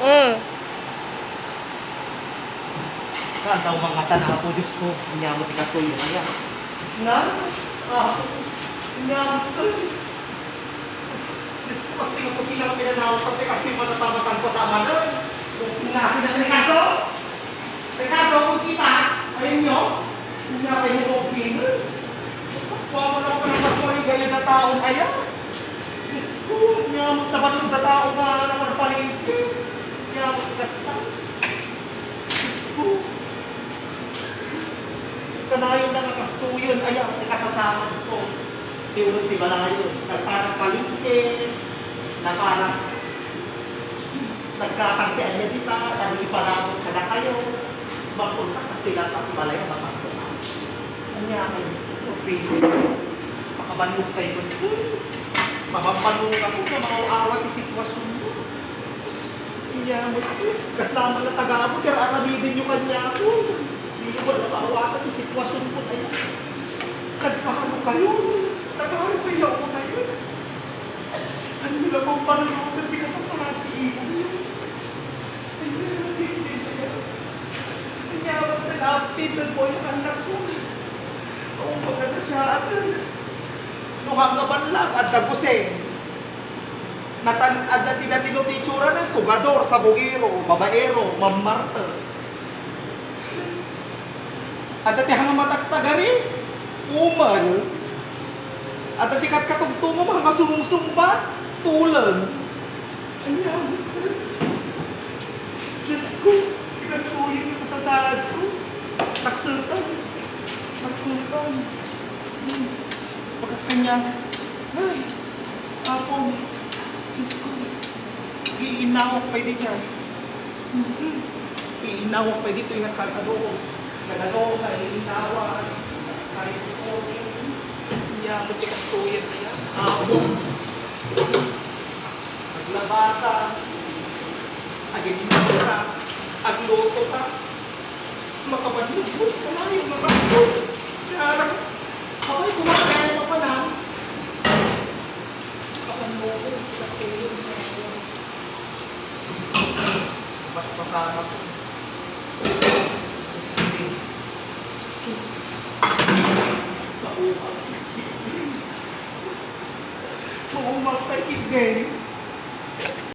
Mm. Daw mga tanaw po, Diyos ko, inyamot ikasoy yun na yan. Inyamot ko. Diyos ko, kasi nga po silang pinanawag pati kasi malatabasan ko tama doon. Nasi na Ricardo! Ricardo, kung kita, ayun nyo, inyapay mo kong pino. Sakwa mo lang pa ng matwari gaya na taon ayan. Diyos ko, inyamot na ba yung tatao nga naman palengke? Inyamot kasta. Diyos ko. Kanayon na nakastuyon, ayaw, nakasasaman ko. Tiulog di balayon, nagparang palingke, na parang nagkatangtian niya dita, tabi ipalabot ka na kayo. Magpunta kasi lahat ang ibalayo, masakto na. Anya kayo, okay. Makabanlog kayo ko. Mabambanlog ka po na mauawat yung sitwasyon mo. Anya mo, kas naman na taga-abot, kaya aramidin yung kanya ako. Hindi mo na maawatan yung sitwasyon ko na yan. Nagkahalo kayo. Nagkahalo kayo ako na yun. Ano nila pang panalong na pinasasarati mo yun? Kaya nag-update na po yung anak ko. Oo, maganda siya at nung hanggaban lang at daguseng. At natinatino titsura na sugador, sabugero, babaero, mamarta. At dati hanga mataktaga rin, uman. At dati katungtungo mga sumungsumbat, tulan. Ayan. Diyos ko, ikasuhin yung kasasad ko. Taksultan. Taksultan. Pagkakanya, ay, ako, Diyos ko, iinawak pa dito. Iinawak pa dito yung nakakadoo. Kadagaw na iinawak. Kahit ko, iyamot yung kastuyan na yan. Ako, naglabata, aginimaw ka, agloto ka, makabanlubot ka na yung makasyon. Kaya ako'y kumakaya pa pa na. Makabanlubot, kastuyan na yan. Bas-basana ko. Maumag tayo kigay.